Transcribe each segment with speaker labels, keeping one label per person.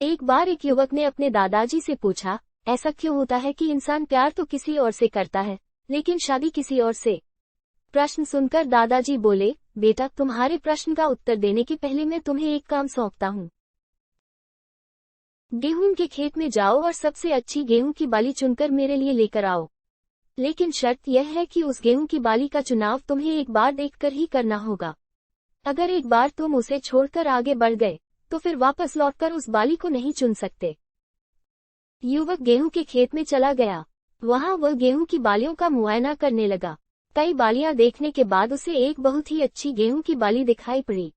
Speaker 1: एक बार एक युवक ने अपने दादाजी से पूछा, ऐसा क्यों होता है कि इंसान प्यार तो किसी और से करता है, लेकिन शादी किसी और से? प्रश्न सुनकर दादाजी बोले, बेटा, तुम्हारे प्रश्न का उत्तर देने के पहले मैं तुम्हें एक काम सौंपता हूँ। गेहूं के खेत में जाओ और सबसे अच्छी गेहूं की बाली चुनकर मेरे लिए लेकर आओ। लेकिन शर्त यह है कि उस गेहूं की बाली का चुनाव तुम्हें एक बार देखकर ही करना होगा। अगर एक बार तुम उसे छोड़कर आगे बढ़ गए, तो फिर वापस लौटकर उस बाली को नहीं चुन सकते। युवक गेहूं के खेत में चला गया। वहां वह गेहूं की बालियों का मुआयना करने लगा। कई बालियां देखने के बाद उसे एक बहुत ही अच्छी गेहूं की बाली दिखाई पड़ी।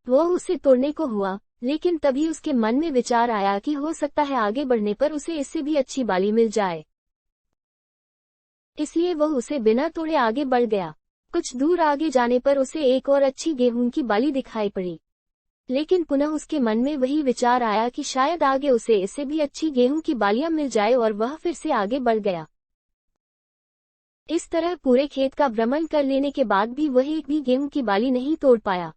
Speaker 1: वह उसे तोड़ने को हुआ, लेकिन तभी उसके मन में विचार आया कि हो सकता है आगे बढ़ने पर उसे इससे भी अच्छी बाली मिल जाए। इसलिए वह उसे बिना तोड़े आगे बढ़ गया। कुछ दूर आगे जाने पर उसे एक और अच्छी गेहूं की बाली दिखाई पड़ी, लेकिन पुनः उसके मन में वही विचार आया कि शायद आगे उसे इससे भी अच्छी गेहूं की बालियां मिल जाए, और वह फिर से आगे बढ़ गया। इस तरह पूरे खेत का भ्रमण कर लेने के बाद भी वह एक भी गेहूं की बाली नहीं तोड़ पाया।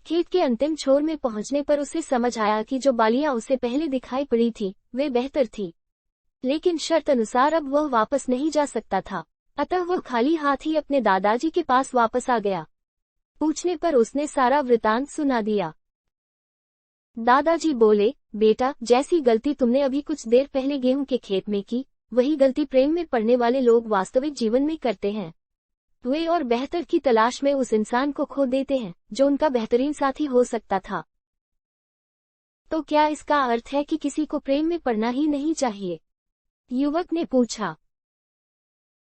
Speaker 1: खेत के अंतिम छोर में पहुंचने पर उसे समझ आया कि जो बालियां उसे पहले दिखाई पड़ी थी, वे बेहतर थी, लेकिन शर्त अनुसार अब वह वापस नहीं जा सकता था। अतः वह खाली हाथ ही अपने दादाजी के पास वापस आ गया। पूछने पर उसने सारा वृतांत सुना दिया। दादाजी बोले, बेटा, जैसी गलती तुमने अभी कुछ देर पहले गेहूं के खेत में की, वही गलती प्रेम में पड़ने वाले लोग वास्तविक जीवन में करते हैं। वे और बेहतर की तलाश में उस इंसान को खो देते हैं जो उनका बेहतरीन साथी हो सकता था। तो क्या इसका अर्थ है कि किसी को प्रेम में पड़ना ही नहीं चाहिए? युवक ने पूछा।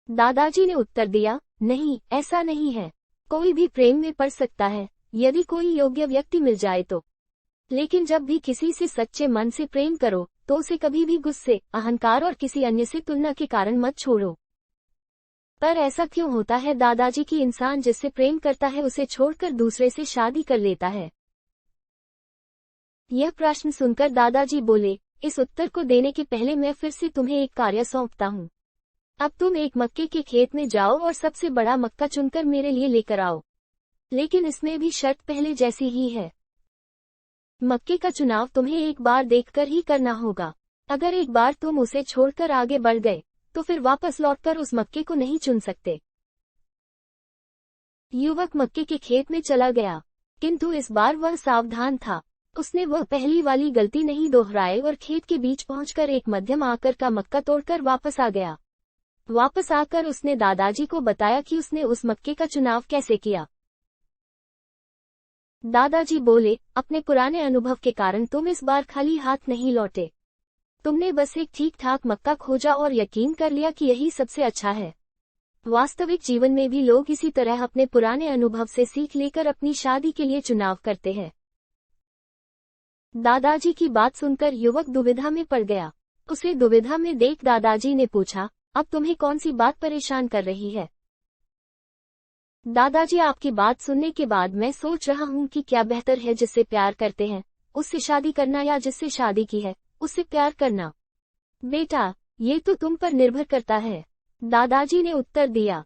Speaker 1: दादाजी ने उत्तर दिया, नहीं, ऐसा नहीं है। कोई भी प्रेम में पड़ सकता है, यदि कोई योग्य व्यक्ति मिल जाए तो। लेकिन जब भी किसी से सच्चे मन से प्रेम करो, तो उसे कभी भी गुस्से, अहंकार और किसी अन्य से तुलना के कारण मत छोड़ो। पर ऐसा क्यों होता है दादाजी कि इंसान जिससे प्रेम करता है उसे छोड़कर दूसरे से शादी कर लेता है? यह प्रश्न सुनकर दादाजी बोले, इस उत्तर को देने के पहले मैं फिर से तुम्हें एक कार्य सौंपता हूँ। अब तुम एक मक्के के खेत में जाओ और सबसे बड़ा मक्का चुनकर मेरे लिए लेकर आओ। लेकिन इसमें भी शर्त पहले जैसी ही है। मक्के का चुनाव तुम्हें एक बार देखकर ही करना होगा। अगर एक बार तुम उसे छोड़कर आगे बढ़ गए, तो फिर वापस लौटकर उस मक्के को नहीं चुन सकते। युवक मक्के के खेत में चला गया, किंतु इस बार वह सावधान था। उसने वह पहली वाली गलती नहीं दोहराई और खेत के बीच पहुंचकर एक मध्यम आकार का मक्का तोड़कर वापस आ गया। वापस आकर उसने दादाजी को बताया कि उसने उस मक्के का चुनाव कैसे किया। दादाजी बोले, अपने पुराने अनुभव के कारण तुम इस बार खाली हाथ नहीं लौटे। तुमने बस एक ठीक ठाक मक्का खोजा और यकीन कर लिया कि यही सबसे अच्छा है। वास्तविक जीवन में भी लोग इसी तरह अपने पुराने अनुभव से सीख लेकर अपनी शादी के लिए चुनाव करते हैं। दादाजी की बात सुनकर युवक दुविधा में पड़ गया। उसे दुविधा में देख दादाजी ने पूछा, अब तुम्हें कौन सी बात परेशान कर रही है? दादाजी, आपकी बात सुनने के बाद मैं सोच रहा हूँ कि क्या बेहतर है, जिससे प्यार करते हैं उससे शादी करना या जिससे शादी की है उससे प्यार करना? बेटा, ये तो तुम पर निर्भर करता है, दादाजी ने उत्तर दिया।